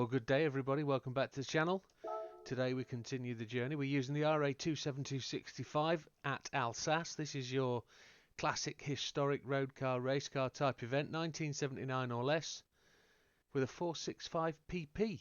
Well, good day everybody, welcome back to the channel. Today we continue the journey. We're using the RA272 65 at Alsace. This is your classic historic road car, race car type event, 1979 or less, with a 465 PP.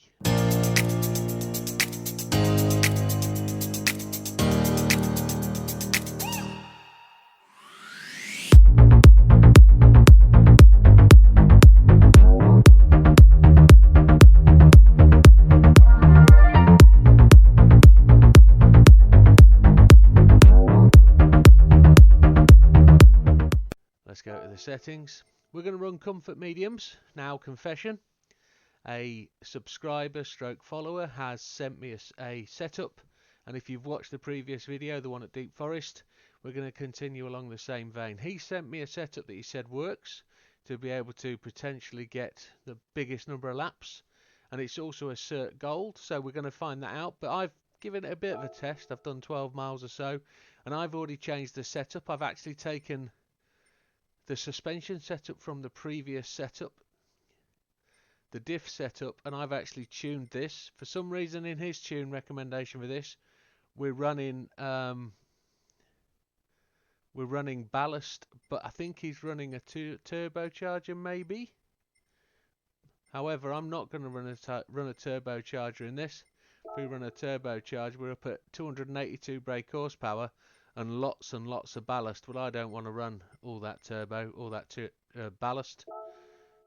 Let's go to the settings. We're going to run comfort mediums. Now, confession, a subscriber stroke follower has sent me a setup, and if you've watched the previous video, the one at Deep Forest, we're going to continue along the same vein. He sent me a setup that he said works to be able to potentially get the biggest number of laps, and it's also a cert gold, so we're going to find that out. But I've given it a bit of a test. I've done 12 miles or so, and I've already changed the setup. I've actually taken the suspension setup from the previous setup, the diff setup, and I've actually tuned this. For some reason in his tune recommendation for this, we're running ballast, but I think he's running a turbocharger maybe. However, I'm not going to run a turbocharger in this. If we run a turbocharger, we're up at 282 brake horsepower and lots of ballast. Well, I don't want to run all that turbo, all that ballast.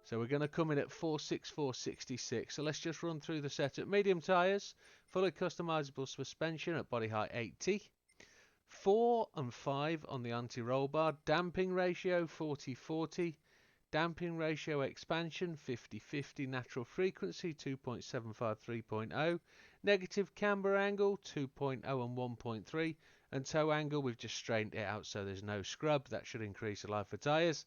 So we're going to come in at 46466. So let's just run through the setup. Medium tyres, fully customizable suspension at body height 80. 4 and 5 on the anti-roll bar. Damping ratio 40-40. Damping ratio expansion 50-50. Natural frequency 2.75 3.0. Negative camber angle 2.0 and 1.3. And toe angle, we've just straightened it out so there's no scrub. That should increase the life of tyres.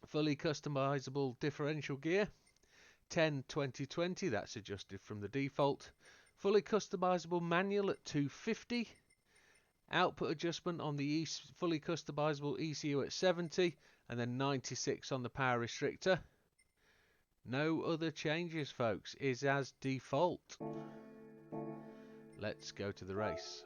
Fully customizable differential gear, 10-20-20, that's adjusted from the default. Fully customizable manual at 250. Output adjustment on the fully customizable ECU at 70, and then 96 on the power restrictor. No other changes, folks, is as default. Let's go to the race.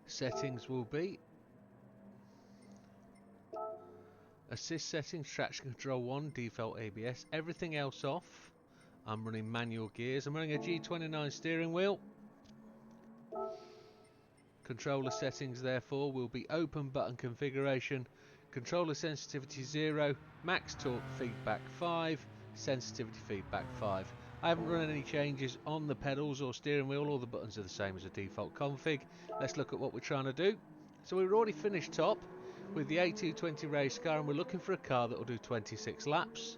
Settings will be assist settings, traction control 1, default ABS, everything else off. I'm running manual gears. I'm running a G29 steering wheel. Controller settings therefore will be open button configuration, controller sensitivity 0, max torque feedback 5, sensitivity feedback 5. I haven't run any changes on the pedals or steering wheel. All the buttons are the same as the default config. Let's look at what we're trying to do. So we've already finished top with the A220 race car, and we're looking for a car that will do 26 laps.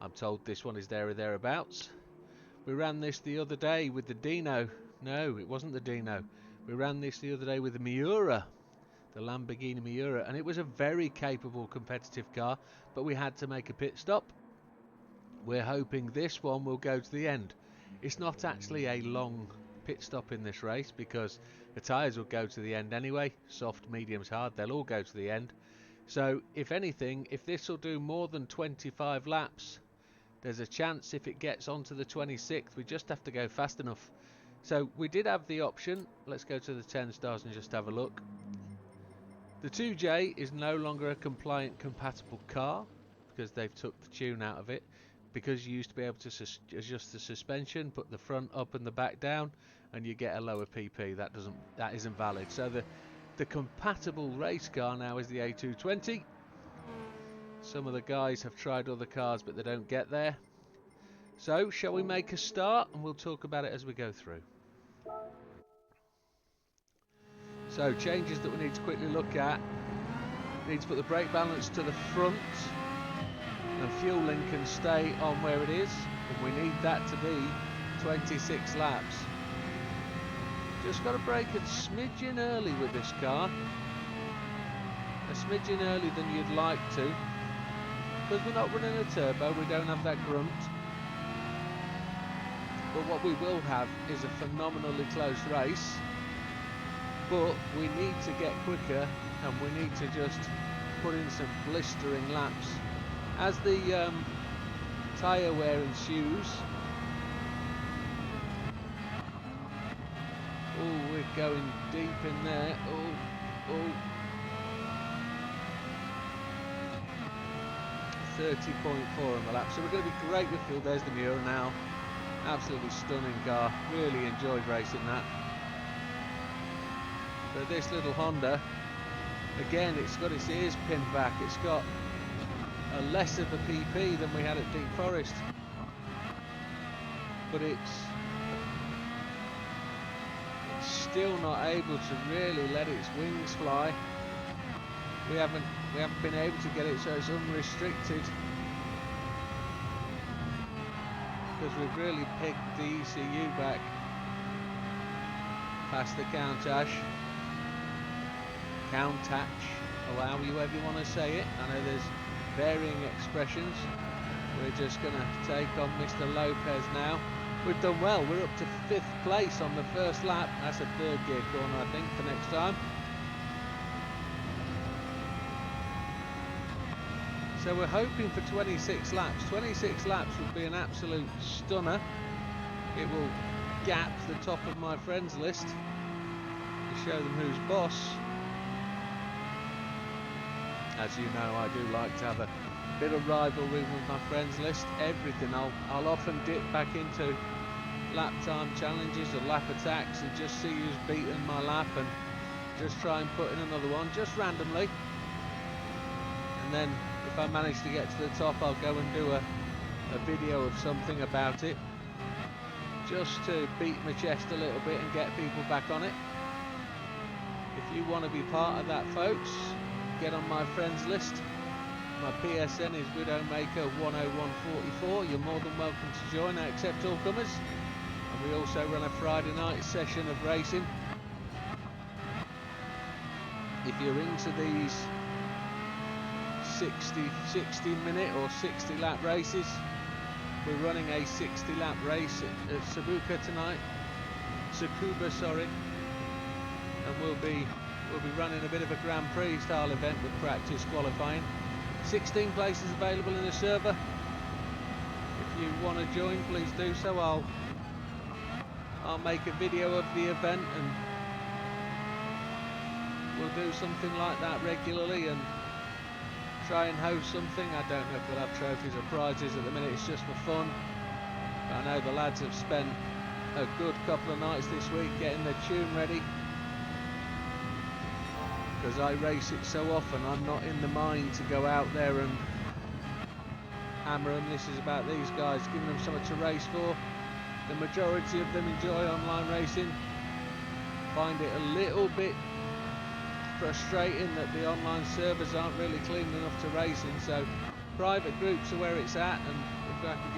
I'm told this one is there or thereabouts. We ran this the other day with the Dino. No, it wasn't the Dino. We ran this the other day with the Miura, the Lamborghini Miura, and it was a very capable competitive car, but we had to make a pit stop. We're hoping this one will go to the end. It's not actually a long pit stop in this race because the tyres will go to the end anyway. Soft, mediums, hard, they'll all go to the end. So if anything, if this will do more than 25 laps, there's a chance if it gets onto the 26th, we just have to go fast enough. So we did have the option. Let's go to the 10 stars and just have a look. The 2J is no longer a compliant compatible car because they've took the tune out of it. Because you used to be able to adjust the suspension, put the front up and the back down, and you get a lower PP. That isn't valid. So the compatible race car now is the A220. Some of the guys have tried other cars, but they don't get there. So shall we make a start, and we'll talk about it as we go through. So changes that we need to quickly look at. We need to put the brake balance to the front, and fueling can stay on where it is, and we need that to be 26 laps. Just got to brake a smidgen early with this car, a smidgen early than you'd like to, because we're not running a turbo, we don't have that grunt. But what we will have is a phenomenally close race, but we need to get quicker and we need to just put in some blistering laps. As the tyre wear ensues, oh, we're going deep in there. Oh, 30.4 on the lap, so we're going to be great with fuel. There's the Miura now, absolutely stunning car, really enjoyed racing that. But this little Honda, again, it's got its ears pinned back, it's got a less of a PP than we had at Deep Forest, but it's still not able to really let its wings fly. We haven't been able to get it so it's unrestricted, because we've really picked the ECU back past the Countach, or however you want to say it. I know there's varying expressions. We're just going to take on Mr. Lopez now. We've done well, we're up to 5th place on the first lap. That's a 3rd gear corner, I think, for next time. So we're hoping for 26 laps. 26 laps would be an absolute stunner. It will gap the top of my friends list to show them who's boss. As you know, I do like to have a bit of rivalry with my friends list. Everything, I'll often dip back into lap time challenges or lap attacks and just see who's beaten my lap and just try and put in another one, just randomly. And then if I manage to get to the top, I'll go and do a video of something about it, just to beat my chest a little bit and get people back on it. If you want to be part of that, folks, get on my friends list. My PSN is Widdowmaker 10144. You're more than welcome to join. I accept all comers. And we also run a Friday night session of racing. If you're into these 60 minute or 60 lap races, we're running a 60 lap race at Tsukuba tonight. And we'll be running a bit of a Grand Prix style event with practice qualifying. 16 places available in the server. If you want to join, please do so. I'll make a video of the event, and we'll do something like that regularly and try and host something. I don't know if we'll have trophies or prizes at the minute, it's just for fun. But I know the lads have spent a good couple of nights this week getting their tune ready. Because I race it so often, I'm not in the mind to go out there and hammer them. This is about these guys, giving them something to race for. The majority of them enjoy online racing. Find it a little bit frustrating that the online servers aren't really clean enough to race in, so private groups are where it's at, and if I can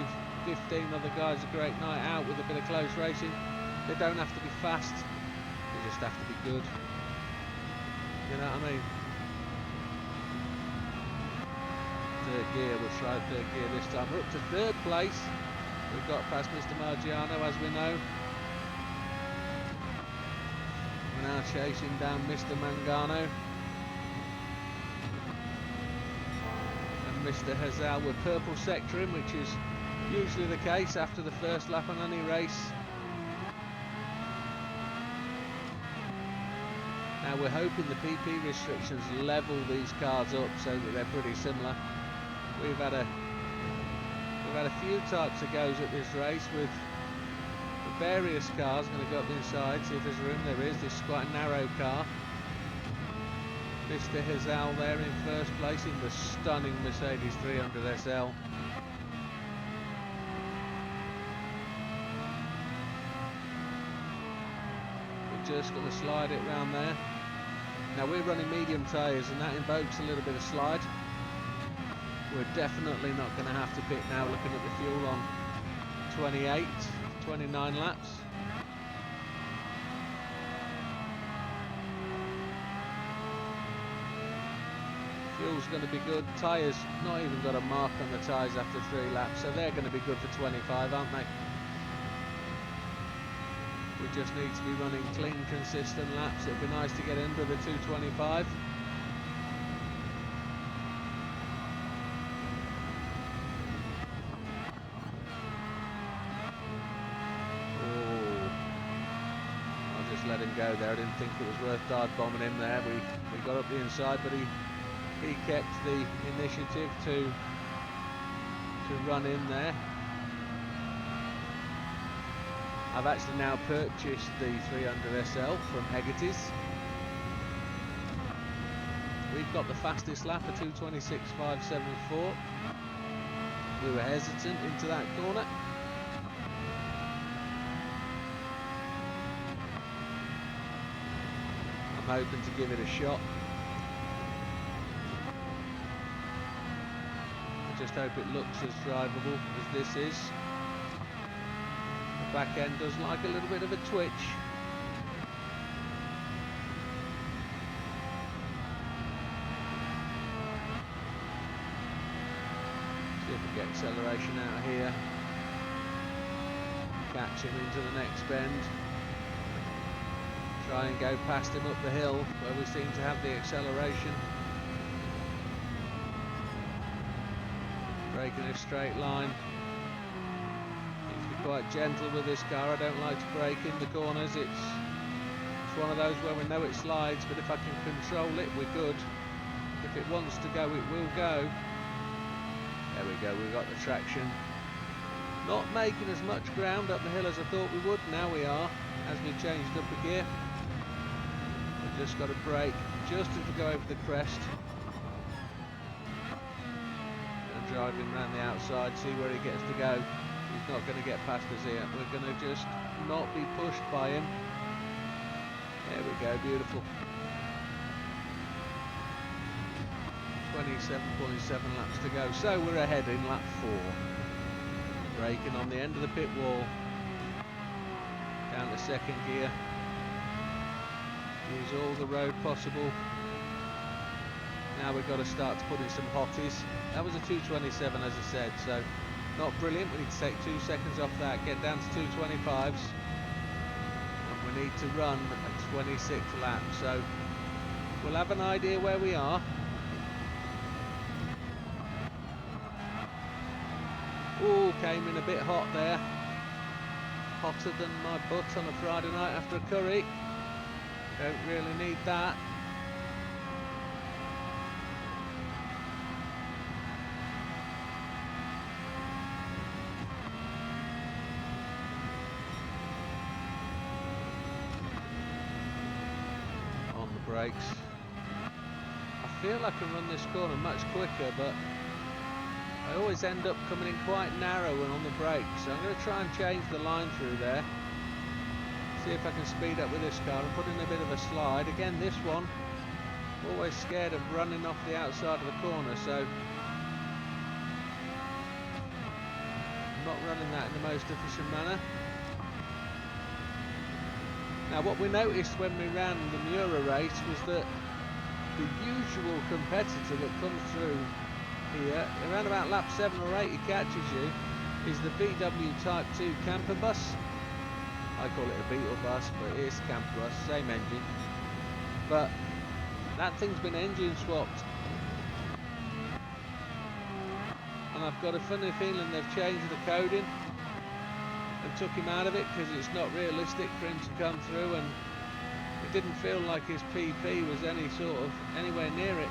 give 15 other guys a great night out with a bit of close racing, they don't have to be fast, they just have to be good. You know what I mean? 3rd gear, we'll try 3rd gear this time. We're up to 3rd place. We've got past Mr. Margiano, as we know. We're now chasing down Mr. Mangano. And Mr. Hazal. We're purple sectoring, which is usually the case after the first lap on any race. Now we're hoping the PP restrictions level these cars up so that they're pretty similar. We've had a few types of goes at this race with the various cars. I'm going to go up the inside, see if there's room. There is. This is quite a narrow car. Mr. Hazal there in 1st place in the stunning Mercedes 300 SL. We're just going to slide it round there. Now we're running medium tyres, and that invokes a little bit of slide. We're definitely not going to have to pit now, looking at the fuel on 29 laps. Fuel's going to be good. Tyres, not even got a mark on the tyres after 3 laps, so they're going to be good for 25, aren't they? We just need to be running clean, consistent laps. It'd be nice to get under the 225. him go there. I didn't think it was worth dive bombing him there. We got up the inside, but he kept the initiative to run in there. I've actually now purchased the 300 SL from hthis. We've got the fastest lap of 2:26.574. We were hesitant into that corner. I'm hoping to give it a shot. I just hope it looks as drivable as this is. The back end does like a little bit of a twitch. See if we get acceleration out here. Catch him into the next bend. Try and go past him up the hill where we seem to have the acceleration. Braking a straight line. Need to be quite gentle with this car. I don't like to brake in the corners. It's one of those where we know it slides, but if I can control it, we're good. If it wants to go, it will go. There we go, we've got the traction. Not making as much ground up the hill as I thought we would. Now we are, as we changed up a gear. We've just got to brake just as we go over the crest. And drive him around the outside, see where he gets to go. He's not going to get past us here. We're going to just not be pushed by him. There we go, beautiful. 27.7 laps to go, so we're ahead in lap 4. Braking on the end of the pit wall, down to second gear. Use all the road possible. Now we've got to start to put in some hotties. That was a 2:27 as I said, so not brilliant. We need to take 2 seconds off that, get down to 2:25s, and we need to run a 26th lap, so we'll have an idea where we are. Ooh, came in a bit hot there. Hotter than my butt on a Friday night after a curry. Don't really need that. On the brakes. I feel I can run this corner much quicker, but I always end up coming in quite narrow and on the brakes, so I'm going to try and change the line through there. See if I can speed up with this car and put in a bit of a slide. Again, this one, always scared of running off the outside of the corner, so I'm not running that in the most efficient manner. Now what we noticed when we ran the Miura race was that the usual competitor that comes through here, around about lap 7 or 8 he catches you, is the VW Type 2 camper bus. I call it a Beetle bus, but it's a camper bus, same engine. But that thing's been engine swapped. And I've got a funny feeling they've changed the coding and took him out of it because it's not realistic for him to come through, and it didn't feel like his PP was anywhere near it.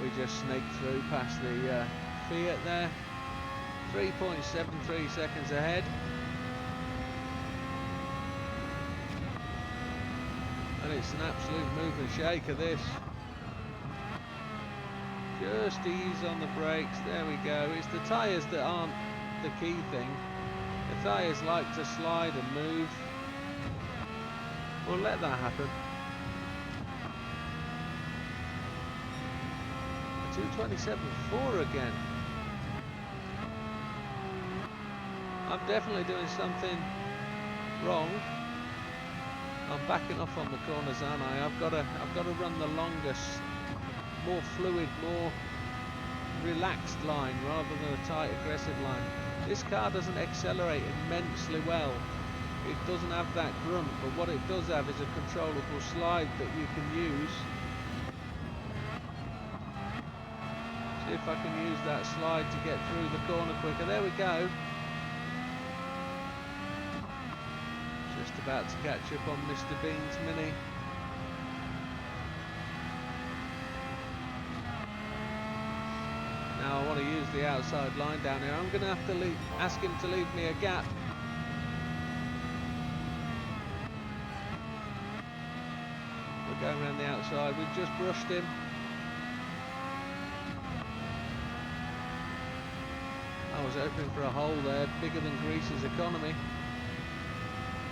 We just snaked through past the Fiat there. 3.73 seconds ahead. And it's an absolute move and shaker, this. Just ease on the brakes, there we go. It's the tyres that aren't the key thing. The tyres like to slide and move. We'll let that happen. 2:27.4 again. I'm definitely doing something wrong. I'm backing off on the corners, aren't I? I've got to run the longest, more fluid, more relaxed line rather than a tight, aggressive line. This car doesn't accelerate immensely well. It doesn't have that grunt, but what it does have is a controllable slide that you can use. See if I can use that slide to get through the corner quicker. There we go. Just a about to catch up on Mr. Bean's Mini. Now I want to use the outside line down here. I'm going to have to ask him to leave me a gap. We're going around the outside. We've just brushed him. I was hoping for a hole there, bigger than Greece's economy,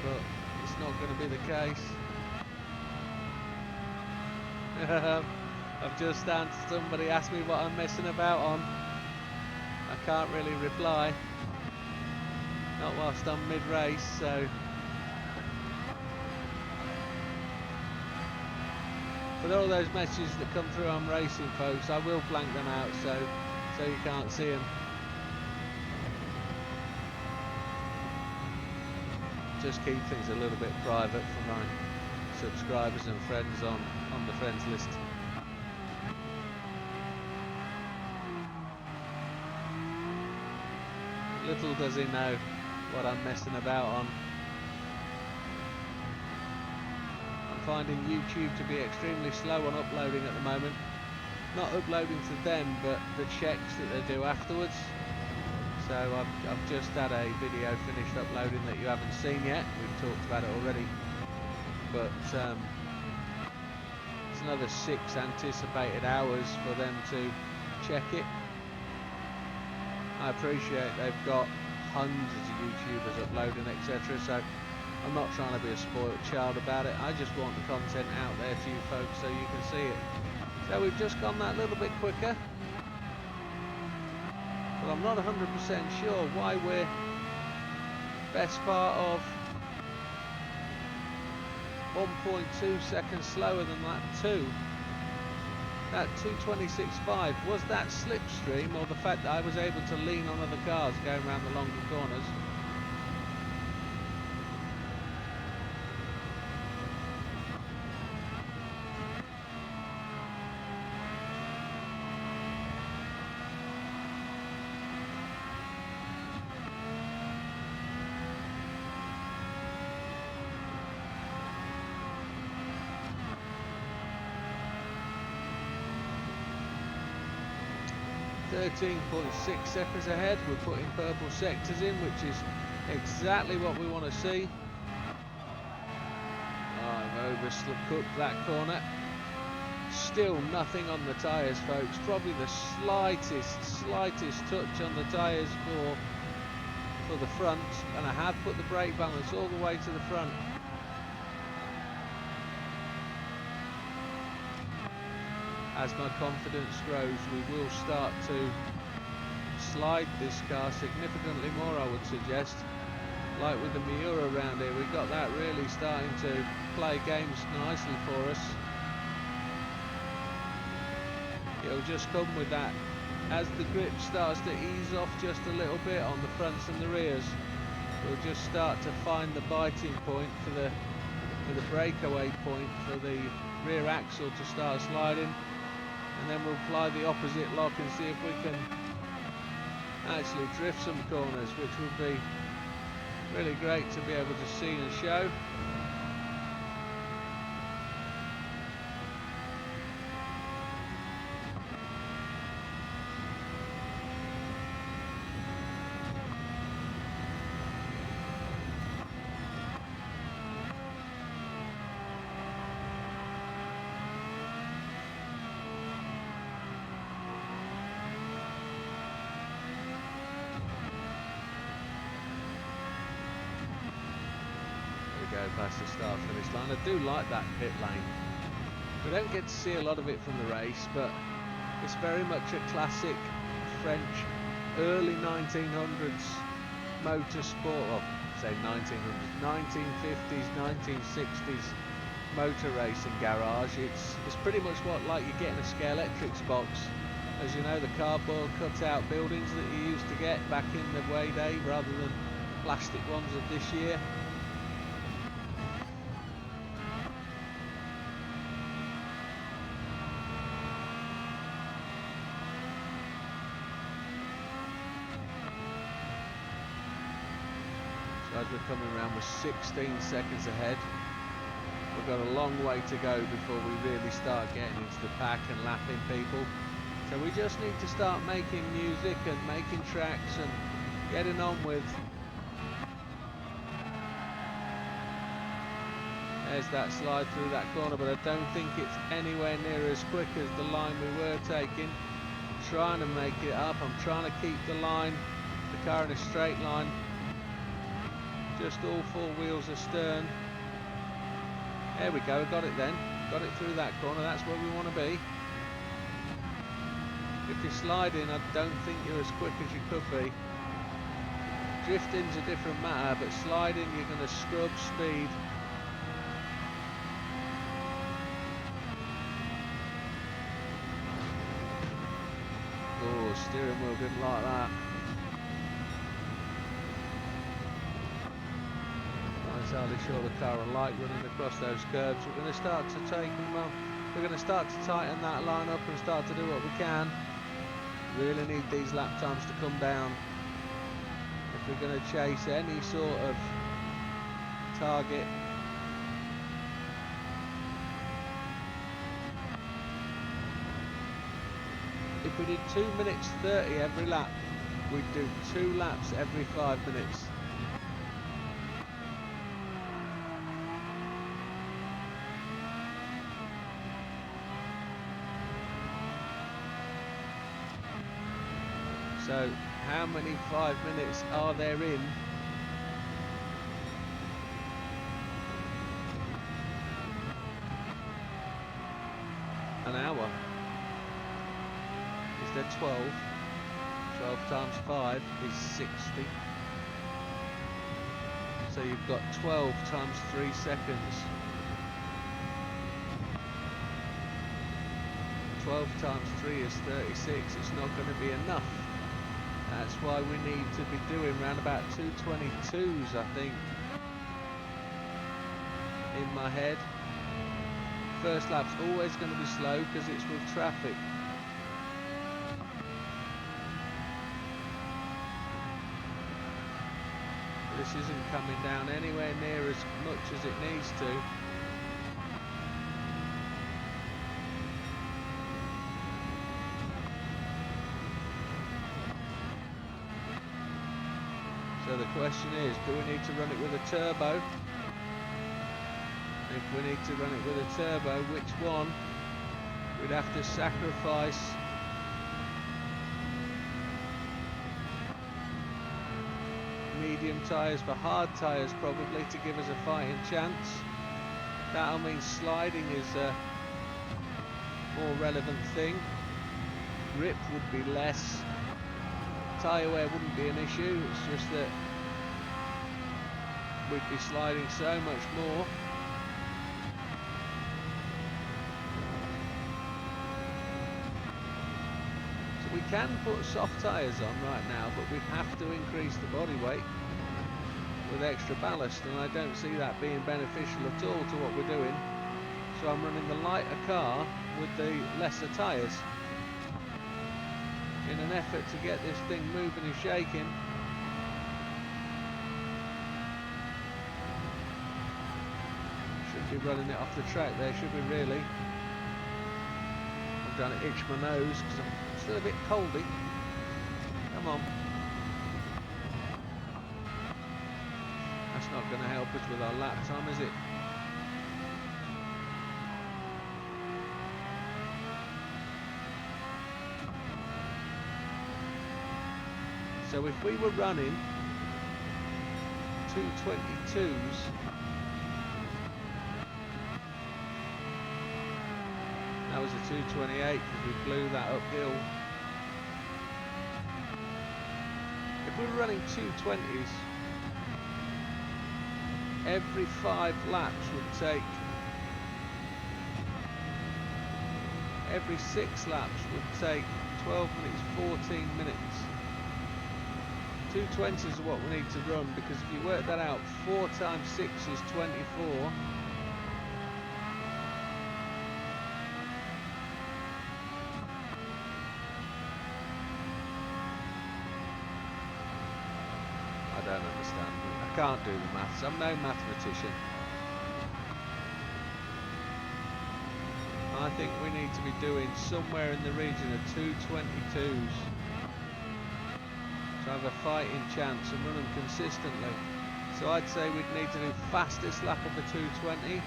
but it's not going to be the case. I've just answered somebody asked me what I'm messing about on. I can't really reply, not whilst I'm mid-race, so for all those messages that come through on racing, folks, I will blank them out so you can't see them. Just keep things a little bit private for my subscribers and friends on the friends list. Little does he know what I'm messing about on. I'm finding YouTube to be extremely slow on uploading at the moment. Not uploading to them, but the checks that they do afterwards. So I've just had a video finished uploading that you haven't seen yet. We've talked about it already, but it's another 6 anticipated hours for them to check it. I appreciate they've got hundreds of YouTubers uploading, etc. So I'm not trying to be a spoiled child about it. I just want the content out there to you folks so you can see it. So we've just gone that little bit quicker. Well, I'm not 100% sure why we're best part of 1.2 seconds slower than that 2. That 2:26.5, was that slipstream or the fact that I was able to lean on other cars going around the longer corners? .6 seconds ahead. We're putting purple sectors in, which is exactly what we want to see. I've overcooked that corner. Still nothing on the tyres, folks. Probably the slightest touch on the tyres for the front, and I have put the brake balance all the way to the front. As my confidence grows, we will start to slide this car significantly more, I would suggest. Like with the Miura around here, we've got that really starting to play games nicely for us. It'll just come with that. As the grip starts to ease off just a little bit on the fronts and the rears, we'll just start to find the biting point for the breakaway point for the rear axle to start sliding. And then we'll apply the opposite lock and see if we can actually drift some corners, which would be really great to be able to see and show. Go past the start finish line. I do like that pit lane. We don't get to see a lot of it from the race, but it's very much a classic French early 1900s motorsport, well, say 1900s, 1950s, 1960s motor racing garage. It's pretty much what like you get in a Scalextrics box. As you know, the cardboard cut-out buildings that you used to get back in the way day, rather than plastic ones of this year. as we're coming around, we're 16 seconds ahead. We've got a long way to go before we really start getting into the pack and lapping people. So we just need to start making music and making tracks and getting on with. There's that slide through that corner, but I don't think it's anywhere near as quick as the line we were taking. I'm trying to make it up, I'm trying to keep the line, the car in a straight line. Just all four wheels astern. There we go, got it then. Got it through that corner, that's where we want to be. If you're sliding, I don't think you're as quick as you could be. Drifting's a different matter, but sliding you're going to scrub speed. Oh, steering wheel didn't like that. Not entirely sure the car will like running across those curves. We're going to start to take them on. We're going to start to tighten that line up and start to do what we can. Really need these lap times to come down if we're going to chase any sort of target. If we did 2 minutes 30 every lap, we'd do 2 laps every 5 minutes. So how many 5 minutes are there in? An hour. Is there 12? 12 times 5 is 60. So you've got 12 times 3 seconds. 12 times 3 is 36. It's not going to be enough. That's why we need to be doing around about 222s, I think, in my head. First lap's always going to be slow because it's with traffic. This isn't coming down anywhere near as much as it needs to. So the question is, do we need to run it with a turbo? If we need to run it with a turbo, which one? We'd have to sacrifice medium tyres for hard tyres probably to give us a fighting chance. That'll mean sliding is a more relevant thing. Grip would be less. Tyre wear wouldn't be an issue, it's just that we'd be sliding so much more. So we can put soft tyres on right now, but we'd have to increase the body weight with extra ballast, and I don't see that being beneficial at all to what we're doing. So I'm running the lighter car with the lesser tyres in an effort to get this thing moving and shaking. Should be running it off the track there, should we really? I'm trying to itch my nose because I'm still a bit coldy. Come on. That's not going to help us with our lap time, is it? So if we were running 222s, that was a 228 because we blew that uphill. If we were running 220s, every 5 laps would take, every 6 laps would take 12 minutes, 14 minutes. 220s is what we need to run, because if you work that out, 4 times 6 is 24. I don't understand. I can't do the maths, I'm no mathematician. I think we need to be doing somewhere in the region of 222s to have a fighting chance and run them consistently. So I'd say we'd need to do fastest lap of a 220.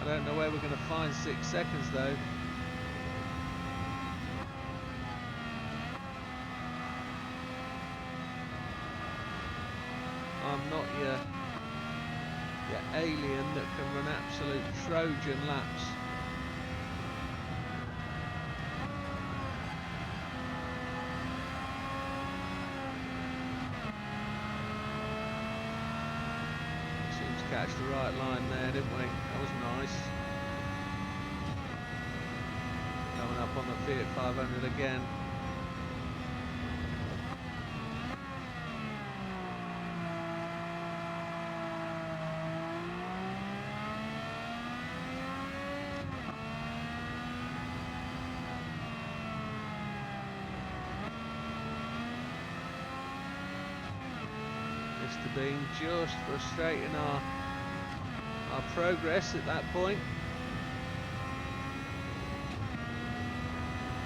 I don't know where we're going to find 6 seconds though. I'm not your alien that can run absolute Trojan laps. Seems to catch the right line there, didn't we? That was nice. Coming up on the Fiat 500 again. Mr. Bean just frustrating our progress at that point.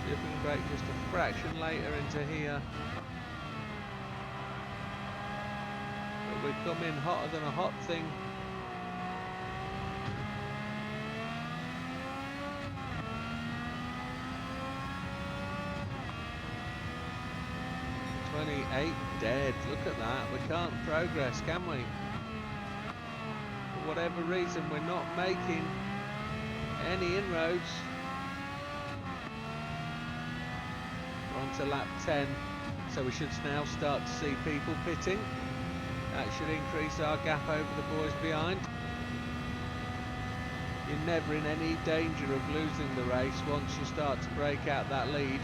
See if we can break just a fraction later into here. But we come in hotter than a hot thing. Dead. Look at that. We can't progress, can we? For whatever reason, we're not making any inroads. We're on to lap 10, so we should now start to see people pitting. That should increase our gap over the boys behind. You're never in any danger of losing the race once you start to break out that lead.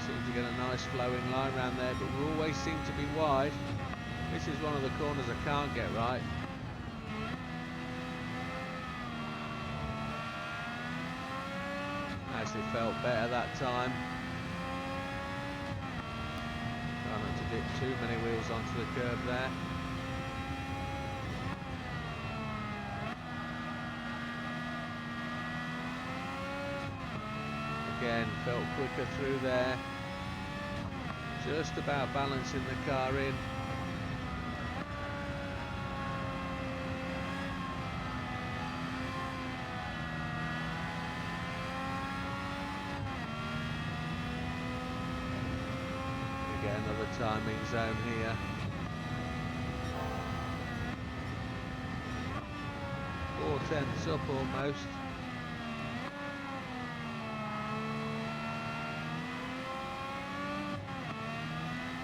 To get a nice flowing line around there, but we always seem to be wide. This is one of the corners I can't get right. Actually felt better that time. Try not to dip too many wheels onto the curb there. Again, felt quicker through there. Just about balancing the car in. Again, another timing zone here. 4/10 up almost.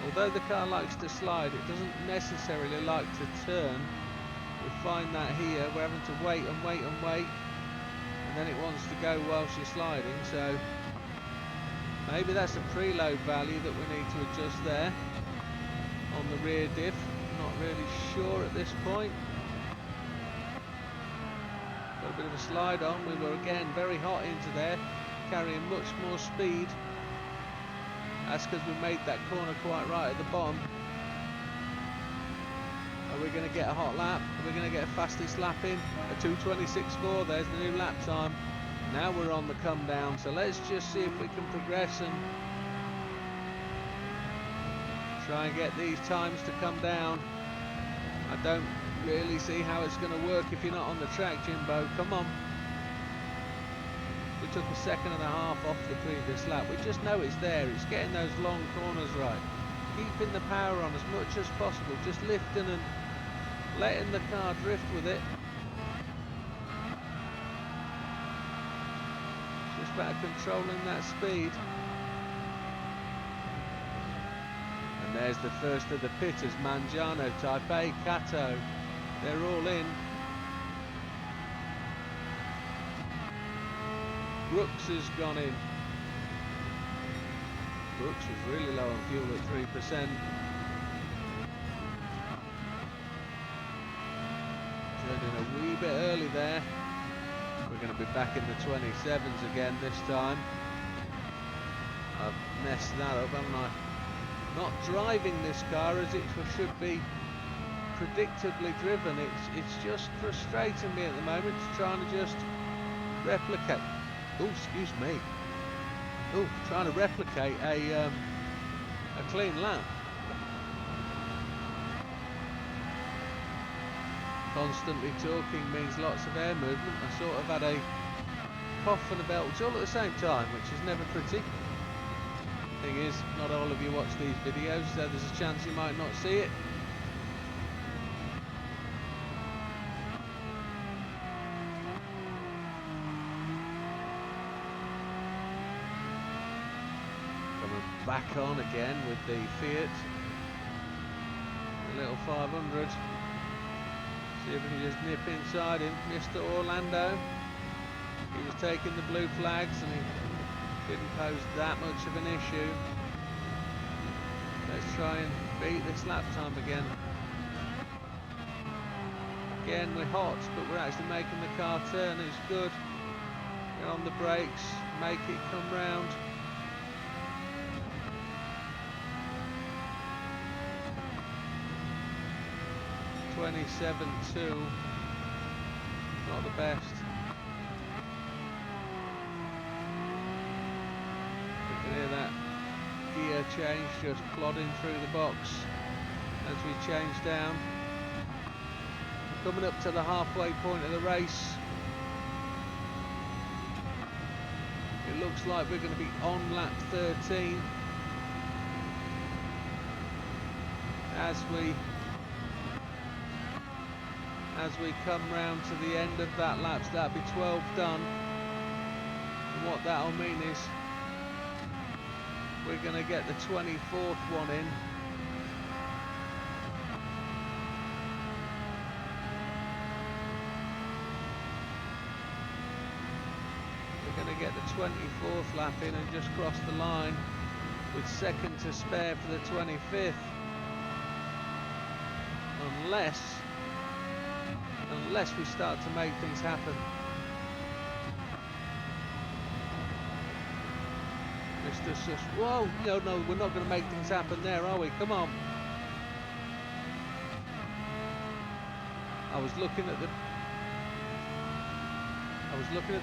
Although the car likes to slide, it doesn't necessarily like to turn. We find that here, we're having to wait and wait and wait, and then it wants to go whilst you're sliding, so maybe that's a preload value that we need to adjust there on the rear diff. Not really sure at this point. Got a bit of a slide on. We were again very hot into there, carrying much more speed. That's because we made that corner quite right at the bottom. Are we going to get a hot lap? Are we going to get a fastest lap in? A 2:26.4, there's the new lap time. Now we're on the come down, so let's just see if we can progress and try and get these times to come down. I don't really see how it's going to work if you're not on the track, Jimbo. Come on. We took a second and a half off the previous lap. We just know it's there. It's getting those long corners right. Keeping the power on as much as possible. Just lifting and letting the car drift with it. Just about controlling that speed. And there's the first of the pitters. Mangiano, Type A, Kato. They're all in. Brooks has gone in. Brooks was really low on fuel at 3%. Turned in a wee bit early there. We're going to be back in the 27s again this time. I've messed that up, haven't I? Not driving this car as it should be predictably driven. It's just frustrating me at the moment, trying to just replicate. Oh, excuse me. Oh, trying to replicate a clean lap. Constantly talking means lots of air movement. I sort of had a cough and a belch all at the same time, which is never pretty. Thing is, not all of you watch these videos, so there's a chance you might not see it. Coming back on again with the Fiat, the little 500. See if we can just nip inside him. Mr. Orlando, he was taking the blue flags and he didn't pose that much of an issue. Let's try and beat this lap time again. Again, we're hot, but we're actually making the car turn. It's good. Get on the brakes, make it come round. .27.2, not the best. You can hear that gear change just plodding through the box as we change down. Coming up to the halfway point of the race. It looks like we're going to be on lap 13 as we come round to the end of that lap. So that'll be 12 done, and what that'll mean is we're going to get the 24th one in. We're going to get the 24th lap in and just cross the line with second to spare for the 25th, unless we start to make things happen. Mr. Sus, whoa, no, we're not going to make things happen there, are we? Come on. I was looking at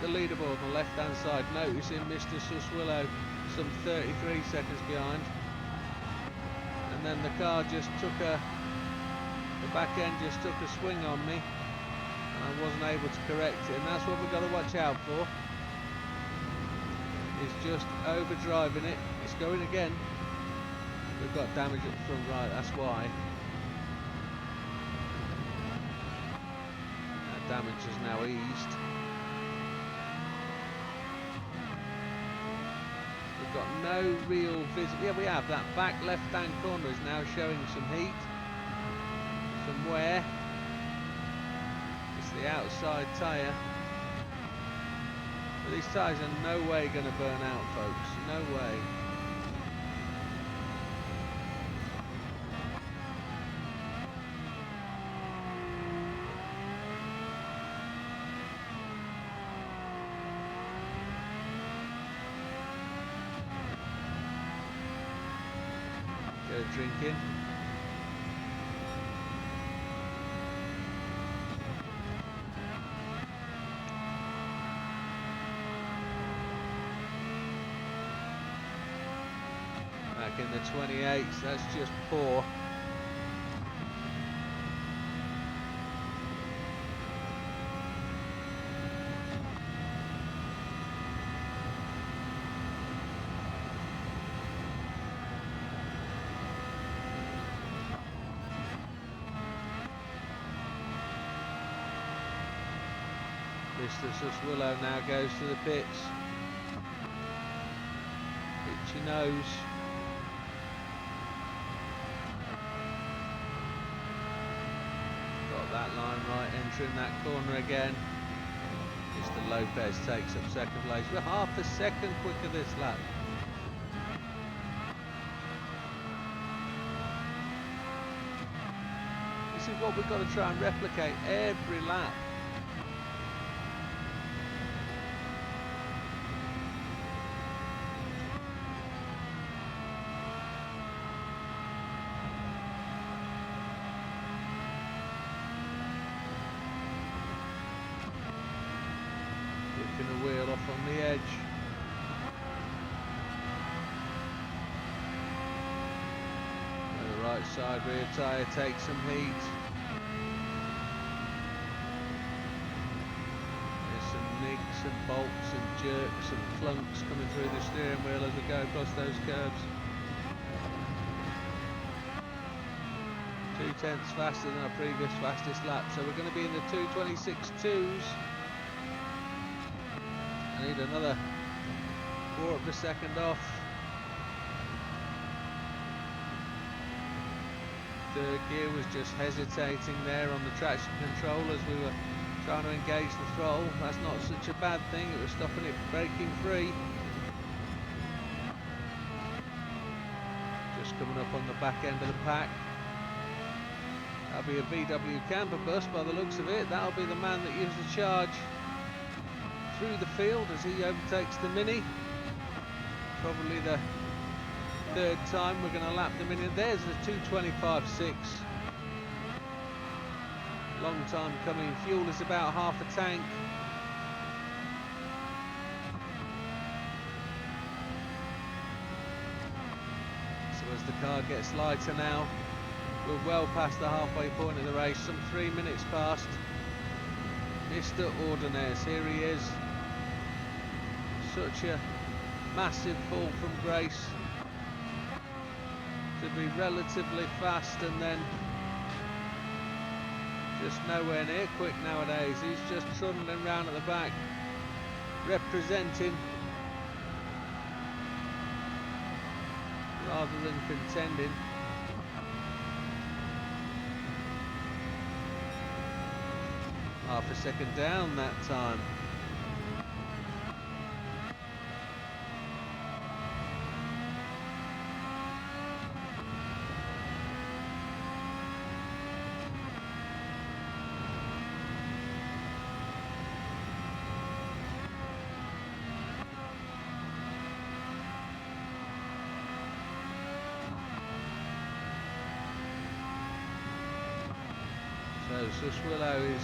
the leaderboard on the left-hand side, noticing Mr. Suswillow some 33 seconds behind, and then the car just took the back end just took a swing on me, and I wasn't able to correct it, and that's what we've got to watch out for. It's just overdriving it. It's going again. We've got damage at the front right, that's why. That damage has now eased. We've got no real visible. Yeah, we have. That back left-hand corner is now showing some heat, some wear. It's the outside tyre. But these tyres are no way going to burn out, folks. No way. Get a drink in. Back in the 28s, that's just poor. Mr. Suswillow now goes to the pits. Itchy nose. Got that line right, entering that corner again. Mr. Lopez takes up second place. We're half a second quicker this lap. is what we've got to try and replicate every lap. Flicking a wheel off on the edge. Right side rear tyre takes some heat. There's some nicks and bolts and jerks and clunks coming through the steering wheel as we go across those curves. 0.2 faster than our previous fastest lap, so we're going to be in the 2:26.2s. I need another 4 of the second off. Third gear was just hesitating there on the traction control as we were trying to engage the throttle. That's not such a bad thing, it was stopping it breaking free. Just coming up on the back end of the pack. That'll be a VW camper bus by the looks of it. That'll be the man that gives the charge through the field as he overtakes the Mini. Probably the third time we're going to lap the Mini. There's the 2:25.6. Long time coming. Fuel is about half a tank. So as the car gets lighter now, we're well past the halfway point of the race, some 3 minutes past. Mr. Ordinaires, here he is. Such a massive fall from grace to be relatively fast and then just nowhere near quick nowadays. He's just trundling round at the back, representing rather than contending. Half a second down that time. So Swillow is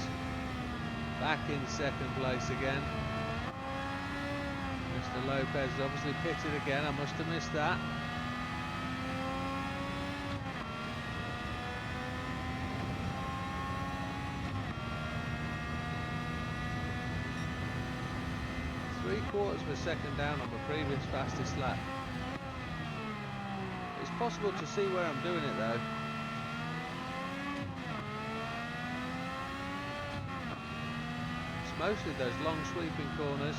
back in second place again. Mr. Lopez obviously pitted again, I must have missed that. Three-quarters of a second down on the previous fastest lap. It's possible to see where I'm doing it though. Mostly those long sweeping corners.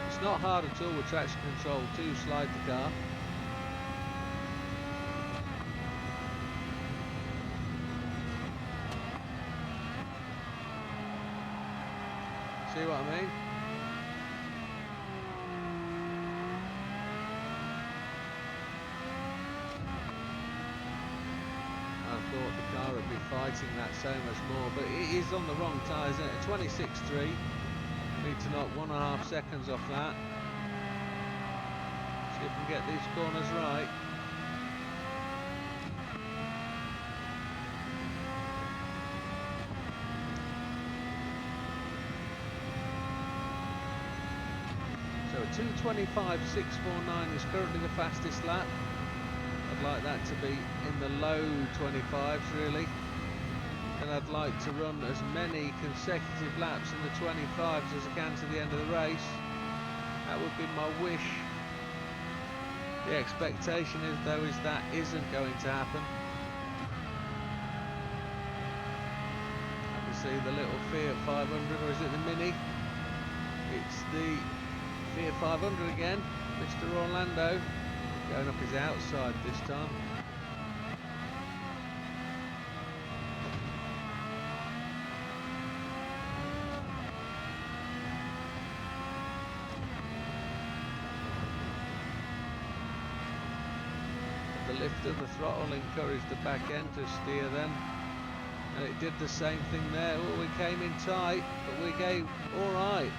It's not hard at all with traction control to slide the car. See what I mean? Thought the car would be fighting that so much more, but it is on the wrong tyres, isn't it? 26.3. Need to knock 1.5 seconds off that. See if we can get these corners right. So a 2:25.649 is currently the fastest lap. I'd like that to be in the low 25s really, and I'd like to run as many consecutive laps in the 25s as I can to the end of the race. That would be my wish. The expectation is though is that isn't going to happen. I can see the little Fiat 500, or is it the Mini? It's the Fiat 500 again, Mr. Orlando. Going up his outside this time. the lift of the throttle encouraged the back end to steer then, and it did the same thing there. Oh, we came in tight, but we gave alright.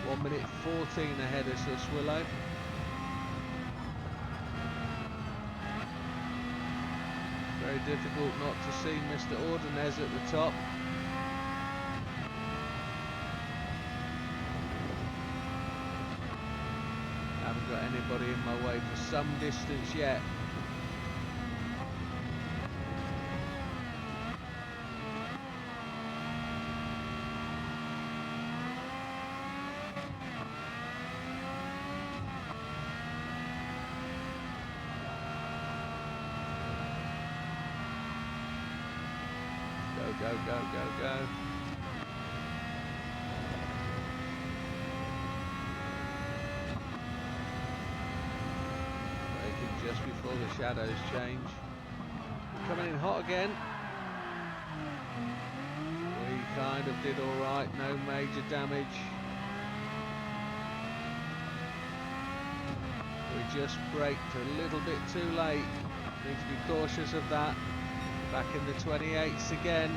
1 minute 14 ahead of Swillow. Very difficult not to see Mr. Ordonez at the top. Haven't got anybody in my way for some distance yet. Go, go, go, go. Braking just before the shadows change. We're coming in hot again. We kind of did alright, no major damage. We just braked a little bit too late. Need to be cautious of that. Back in the 28s again,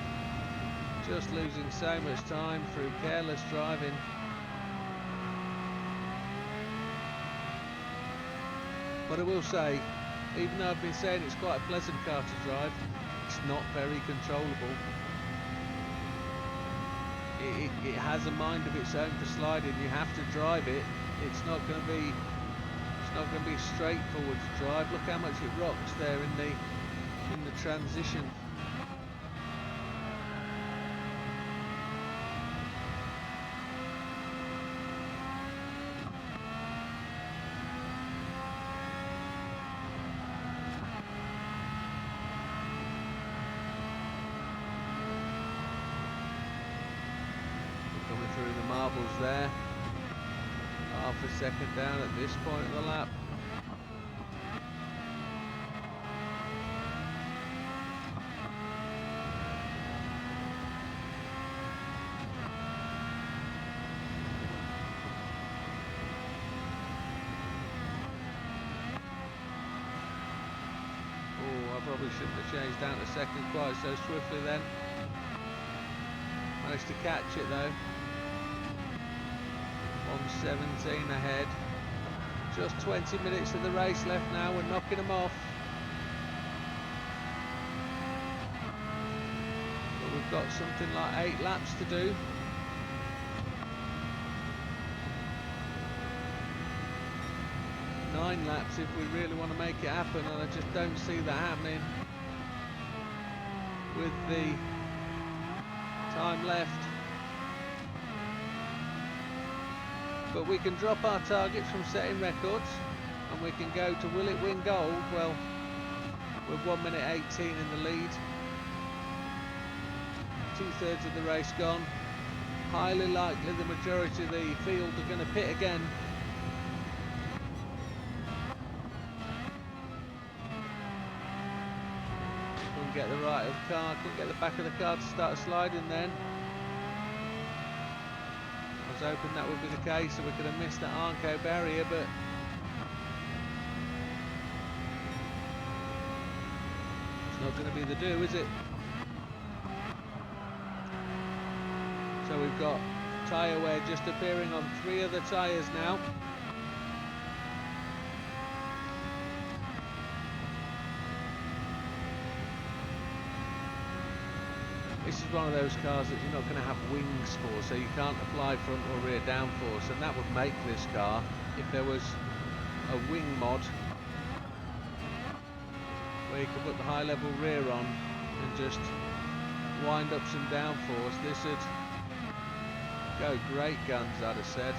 just losing so much time through careless driving. But I will say, even though I've been saying it's quite a pleasant car to drive, it's not very controllable. It has a mind of its own for sliding. You have to drive it. It's not going to be straightforward to drive. Look how much it rocks there in the transition. We're coming through the marbles there. Half a second down at this point of the lap. Probably shouldn't have changed down to second quite so swiftly then. Managed to catch it though. 1:17 ahead. Just 20 minutes of the race left now. We're knocking them off. But we've got something like 8 laps to do. Nine laps if we really want to make it happen, and I just don't see that happening with the time left. But we can drop our targets from setting records and we can go to will it win gold? Well, we're 1 minute 18 in the lead. 2/3 of the race gone. Highly likely the majority of the field are going to pit again. Get the right of the car, couldn't get the back of the car to start sliding then. I was hoping that would be the case so we could have missed that Armco barrier, but it's not going to be the do, is it? So we've got tyre wear just appearing on 3 of the tyres now. This is one of those cars that you're not going to have wings for, so you can't apply front or rear downforce, and that would make this car, if there was a wing mod where you could put the high level rear on and just wind up some downforce, this would go great guns, I'd have said.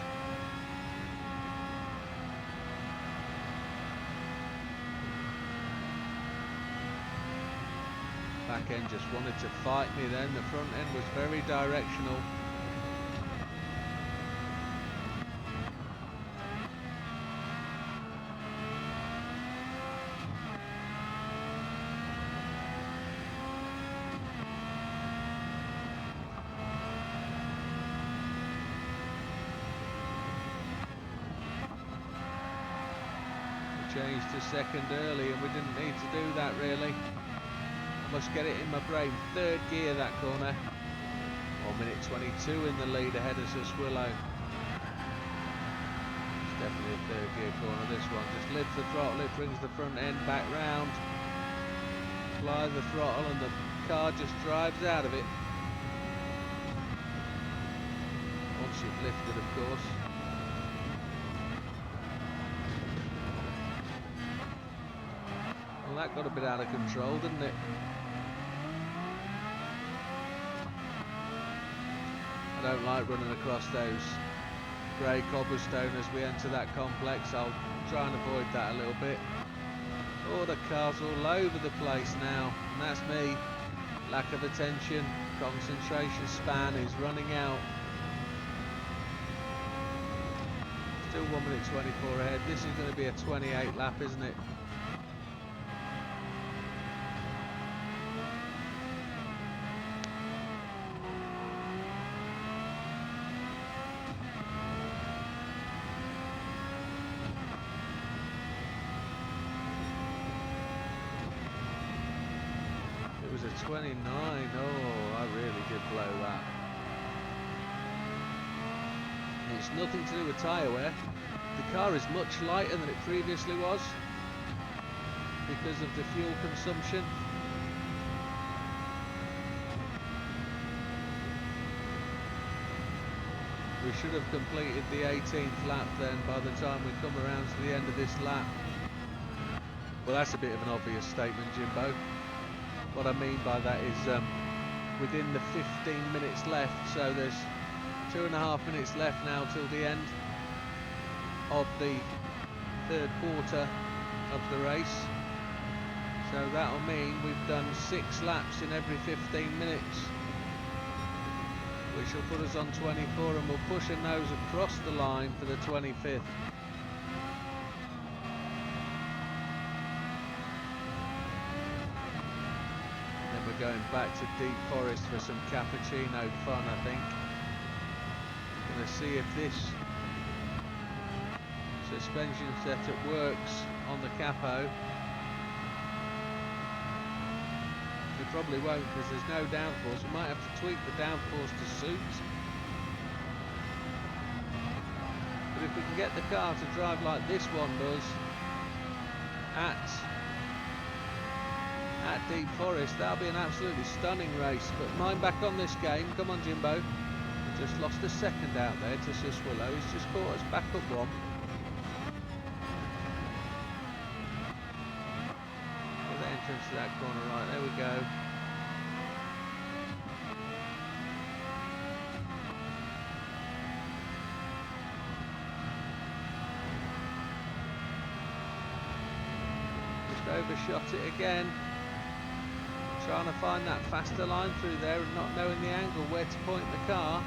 Back end just wanted to fight me then, the front end was very directional. changed to second early, and we didn't need to do that really. I must get it in my brain. Third gear that corner. 1 minute 22 in the lead ahead of Suswillow. It's definitely a third gear corner, this one. Just lift the throttle, it brings the front end back round. Apply the throttle and the car just drives out of it. Once you've lifted, of course. Well, that got a bit out of control, didn't it? I don't like running across those grey cobblestone as we enter that complex. I'll try and avoid that a little bit. Oh, the car's all over the place now, and that's me. Lack of attention, concentration span is running out. Still 1 minute 24 ahead. This is going to be a 28 lap, isn't it? It was a 29. Oh, I really did blow that. And it's nothing to do with tyre wear. The car is much lighter than it previously was because of the fuel consumption. We should have completed the 18th lap then by the time we come around to the end of this lap. Well, that's a bit of an obvious statement, Jimbo. What I mean by that is within the 15 minutes left, so there's 2.5 minutes left now till the end of the third quarter of the race. So that'll mean we've done 6 laps in every 15 minutes, which will put us on 24, and we'll push a nose across the line for the 25th. Going back to Deep Forest for some cappuccino fun, I think. Gonna see if this suspension setup works on the capo. It probably won't because there's no downforce. We might have to tweak the downforce to suit. But if we can get the car to drive like this one does at Deep Forest, that'll be an absolutely stunning race. But mind back on this game. Come on, Jimbo. Just lost a second out there to Suswillow. He's just caught us back up one. Get the entrance to that corner right. There we go. Just overshot it again. Trying to find that faster line through there and not knowing the angle where to point the car.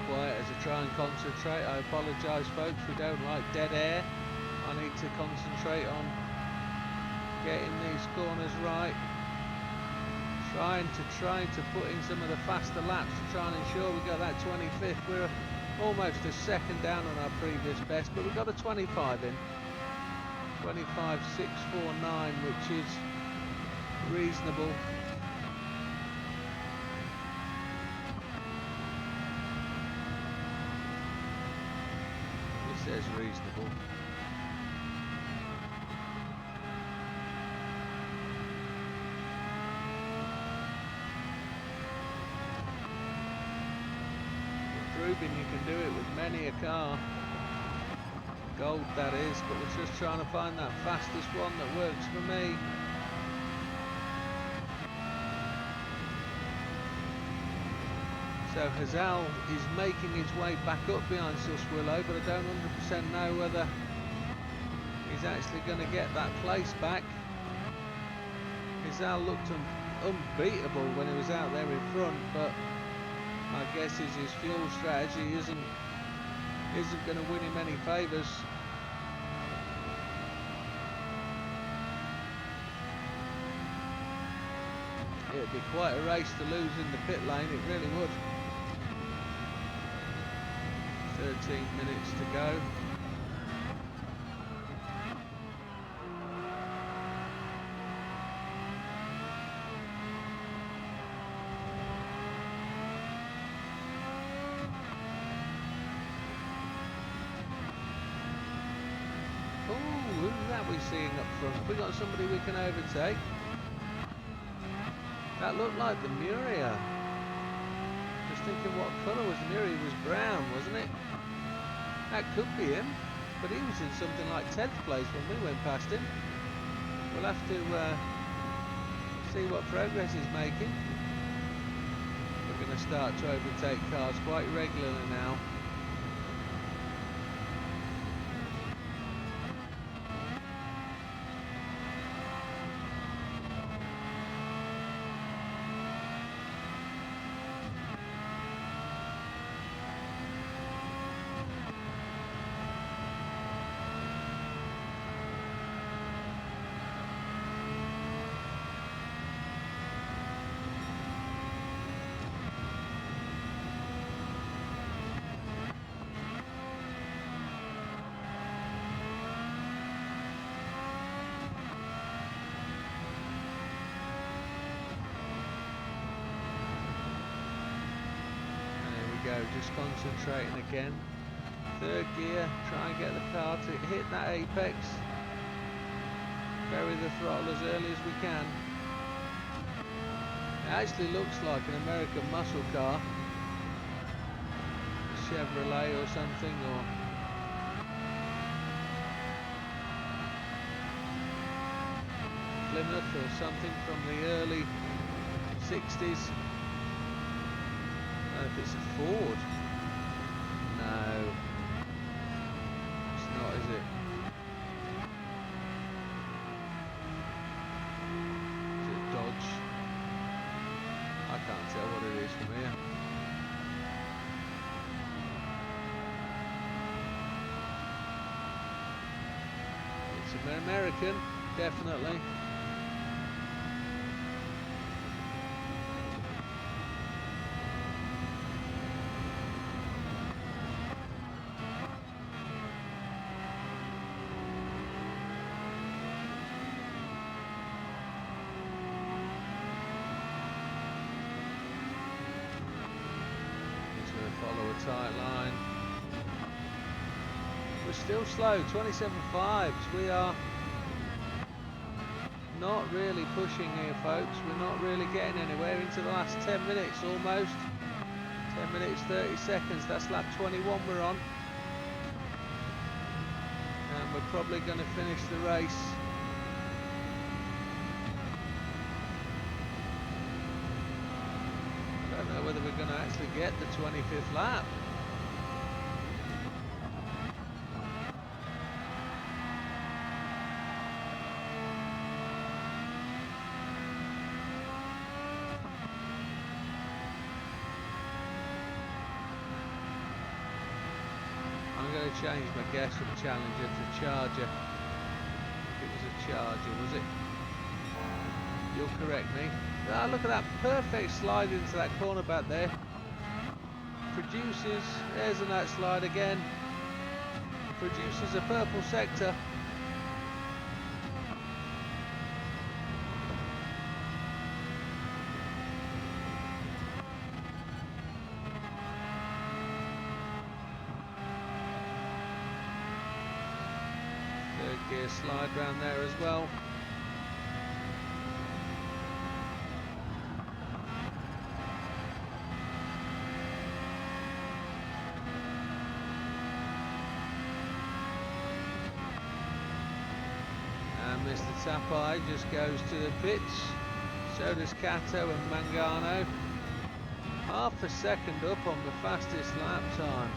Quiet as I try and concentrate. I apologise, folks, we don't like dead air. I need to concentrate on getting these corners right, trying to put in some of the faster laps to try and ensure we got that 25th. We're almost a second down on our previous best, but we've got a 25 in. 25.649, which is reasonable. Says reasonable. proving you can do it with many a car. Gold that is, but we're just trying to find that fastest one that works for me. So Hazal is making his way back up behind Suswillow, but I don't 100% know whether he's actually going to get that place back. Hazal looked unbeatable when he was out there in front, but my guess is his fuel strategy isn't going to win him any favours. It'd be quite a race to lose in the pit lane, it really would. 13 minutes to go. Oh, who's that we seeing up front? We got somebody we can overtake. That looked like the Miura. Just thinking what colour was the Miura? It was brown, wasn't it? That could be him, but he was in something like 10th place when we went past him. We'll have to see what progress he's making. We're going to start to overtake cars quite regularly now. Just concentrating again. Third gear, try and get the car to hit that apex. Bury the throttle as early as we can. It actually looks like an American muscle car. A Chevrolet or something, or Plymouth or something from the early 60s. If it's a Ford. No, it's not, is it? Is it a Dodge? I can't tell what it is from here. It's an American, definitely. Follow a tight line. We're still slow, 27.5s. We are not really pushing here, folks. We're not really getting anywhere into the last 10 minutes almost. 10 minutes 30 seconds, that's lap 21 we're on. And we're probably going to finish the race. I don't know whether we're going to actually get the 25th lap. I'm going to change my guess from Challenger to Charger. It was a Charger, was it? You'll correct me. Ah, look at that perfect slide into that corner back there. Produces, there's a nice slide again. Produces a purple sector. Third gear slide round there as well. Tapai just goes to the pits. So does Kato and Mangano. Half a second up on the fastest lap time.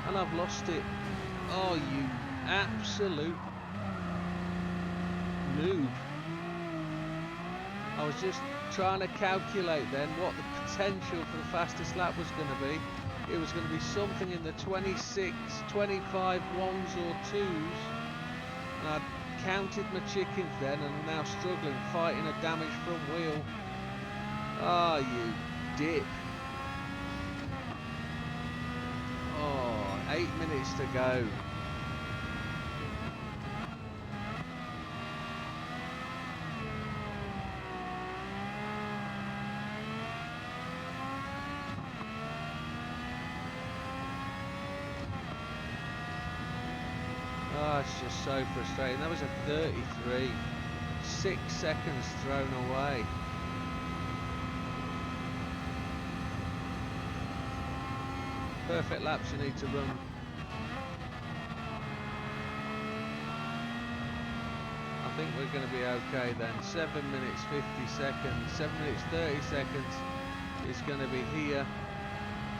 And I've lost it. Oh, you absolute noob. I was just trying to calculate then what the potential for the fastest lap was going to be. It was going to be something in the 26, 25 ones or twos. And I'd counted my chickens then, and I'm now struggling, fighting a damaged front wheel. Ah, you dip. 8 minutes to go. Oh, it's just so frustrating. That was a 33. 6 seconds thrown away. Perfect laps you need to run. I think we're going to be okay then. 7 minutes 50 seconds, 7 minutes 30 seconds is going to be here.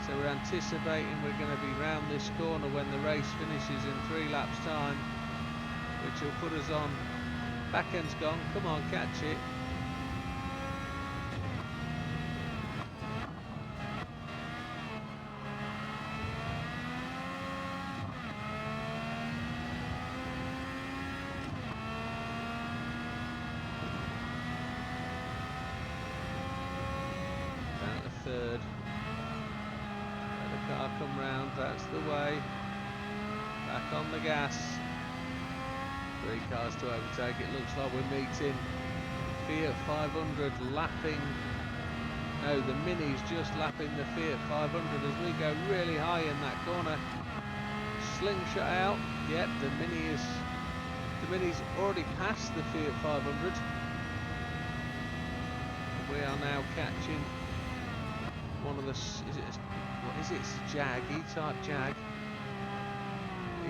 So we're anticipating we're going to be round this corner when the race finishes in 3 laps time, which will put us on. Back end's gone, come on, catch it. Third. Let the car come round, that's the way. Back on the gas. 3 cars to overtake. It looks like we're meeting Fiat 500 lapping. No, the Mini's just lapping the Fiat 500 as we go really high in that corner. Slingshot out. Yep, the Mini's already passed the Fiat 500. We are now catching one of the, what is it, it's a Jag, E-type Jag.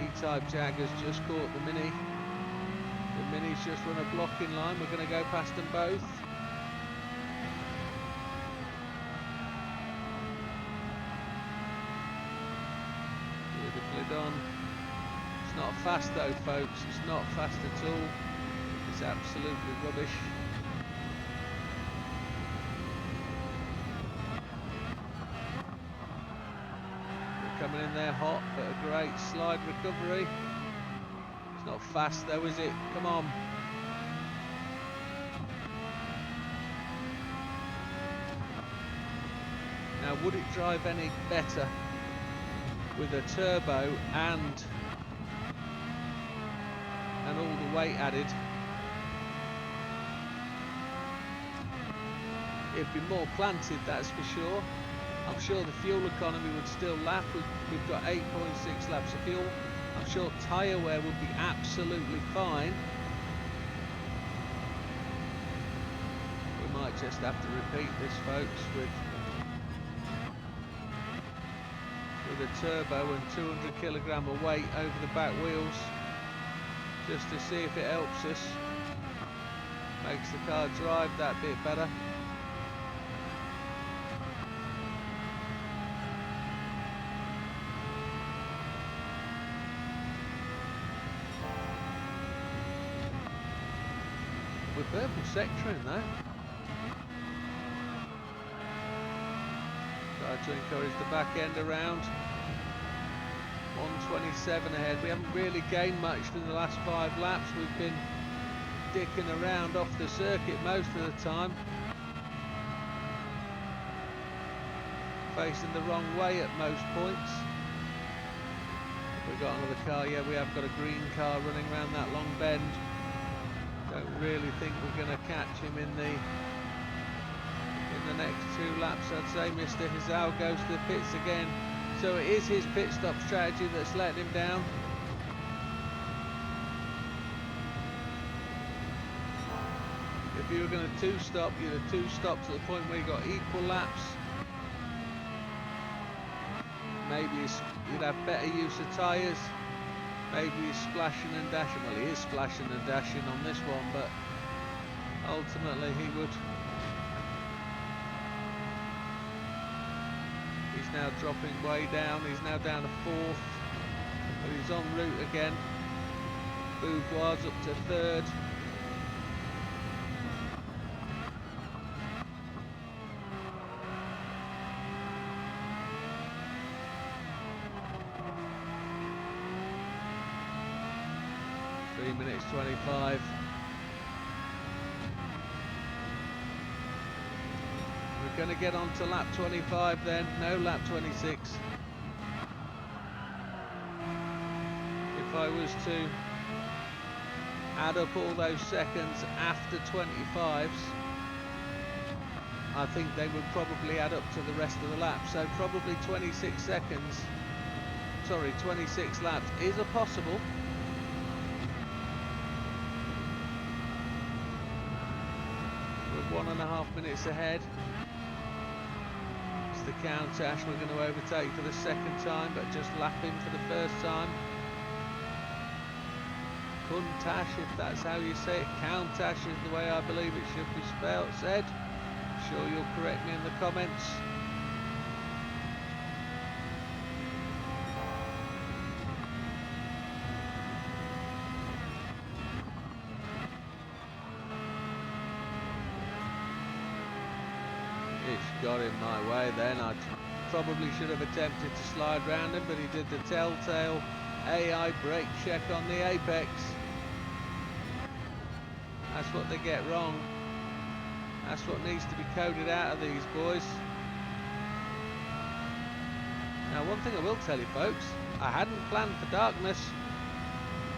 E-type Jag has just caught the Mini. The Mini's just run a blocking line, we're going to go past them both. Beautifully done. It's not fast though folks, it's not fast at all. It's absolutely rubbish. Coming in there hot, but a great slide recovery. It's not fast though, is it? Come on. Now, would it drive any better with a turbo and all the weight added? It'd be more planted, that's for sure. I'm sure the fuel economy would still lap. We've got 8.6 laps of fuel. I'm sure tyre wear would be absolutely fine. We might just have to repeat this, folks, with a turbo and 200 kilogram of weight over the back wheels, just to see if it helps us. Makes the car drive that bit better. We're purple sectoring though. Try to encourage the back end around. 127 ahead. We haven't really gained much in the last 5 laps. We've been dicking around off the circuit most of the time. Facing the wrong way at most points. We've got another car. Yeah, we have got a green car running around that long bend. Don't really think we're going to catch him in the next 2 laps, I'd say. Mr. Hizal goes to the pits again. So it is his pit stop strategy that's letting him down. If you were going to two-stop, you'd have two-stopped to the point where you got equal laps. Maybe you'd have better use of tyres. Maybe he's splashing and dashing. Well, he is splashing and dashing on this one, but ultimately he would. He's now dropping way down. He's now down to 4th, but he's en route again. Beauvoir's up to 3rd. Minutes 25. We're going to get on to lap 25 then, no lap 26. If I was to add up all those seconds after 25s, I think they would probably add up to the rest of the lap. So probably 26 seconds, sorry, 26 laps is a possible. We're 1.5 minutes ahead. It's the Countach we're going to overtake for the second time, but just lap him for the first time. Countach, if that's how you say it. Countach is the way I believe it should be said. I'm sure you'll correct me in the comments. Got in my way then. I probably should have attempted to slide round him, but he did the telltale AI brake check on the apex. That's what they get wrong. That's what needs to be coded out of these boys. Now, one thing I will tell you folks, I hadn't planned for darkness.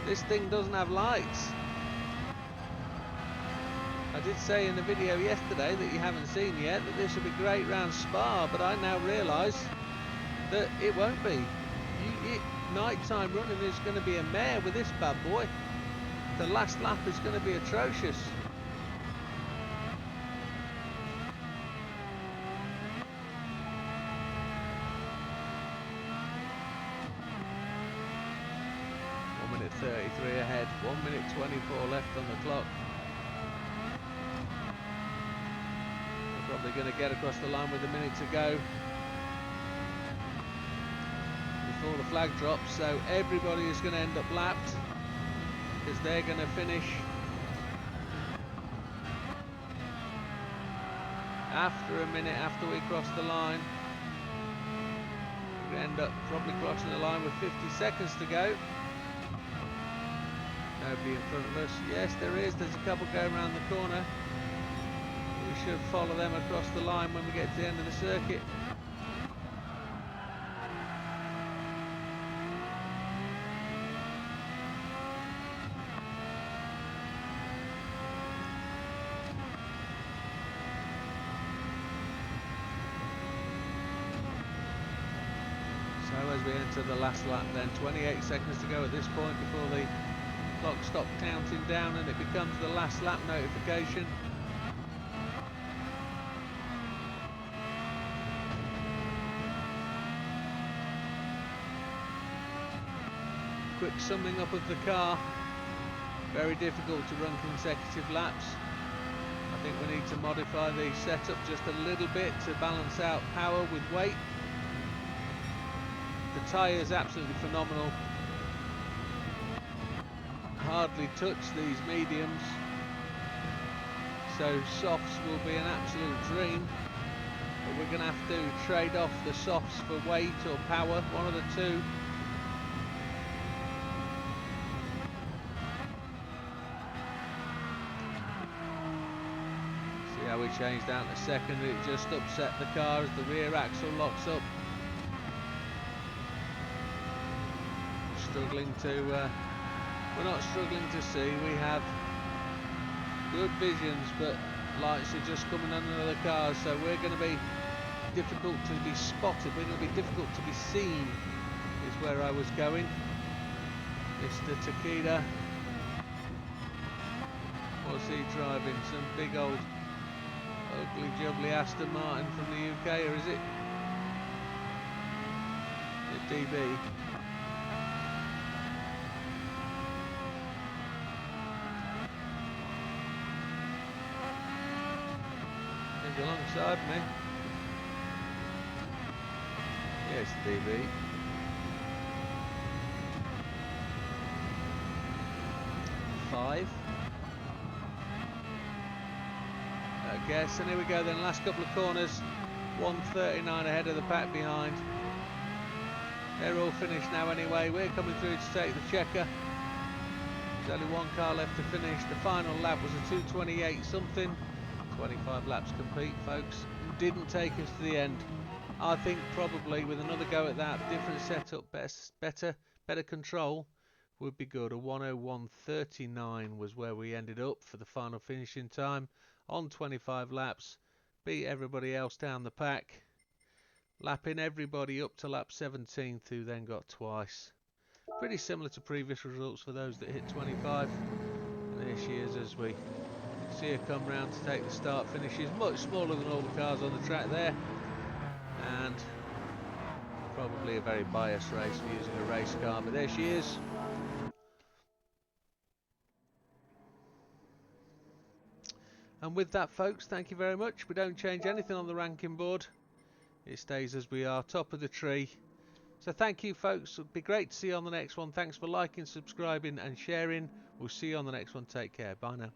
This thing doesn't have lights. I did say in the video yesterday that you haven't seen yet that this would be great round Spa, but I now realise that it won't be. Nighttime running is going to be a mare with this bad boy. The last lap is going to be atrocious. Minute 33 ahead, 1 minute 24 left on the clock. Probably going to get across the line with a minute to go before the flag drops, so everybody is going to end up lapped because they're going to finish after a minute after we cross the line. We end up probably crossing the line with 50 seconds to go. Nobody in front of us. Yes, there is. There's a couple going around the corner. We should follow them across the line when we get to the end of the circuit. So as we enter the last lap then, 28 seconds to go at this point before the clock stops counting down and it becomes the last lap notification. Quick summing up of the car. Very difficult to run consecutive laps. I think we need to modify the setup just a little bit to balance out power with weight. The tyre is absolutely phenomenal. Hardly touch these mediums, so softs will be an absolute dream, but we're going to have to trade off the softs for weight or power, one of the two. See how we changed down to second, it just upset the car as the rear axle locks up. Struggling to we're not struggling to see, we have good visions, but lights are just coming on another car, so we're going to be difficult to be spotted, but it'll be difficult to be seen, is where I was going. Mr. Takeda. What's he driving? Some big old ugly jubbly Aston Martin from the UK, or is it? The DB. He's alongside me. Yes, DB. Five. I guess, and here we go then, last couple of corners. 139 ahead of the pack behind. They're all finished now anyway. We're coming through to take the checker. There's only one car left to finish. The final lap was a 2:28 something. 25 laps complete, folks. Didn't take us to the end. I think probably with another go at that, different setup, better control would be good. A 1:01.39 was where we ended up for the final finishing time on 25 laps. Beat everybody else down the pack, lapping everybody up to lap 17th, who then got twice. Pretty similar to previous results for those that hit 25. And there she is as we see her come round to take the start finishes. Much smaller than all the cars on the track there, and probably a very biased race for using a race car, but there she is. And with that, folks, thank you very much. We don't change anything on the ranking board. It stays as we are, top of the tree. So thank you, folks. It'll be great to see you on the next one. Thanks for liking, subscribing and sharing. We'll see you on the next one. Take care. Bye now.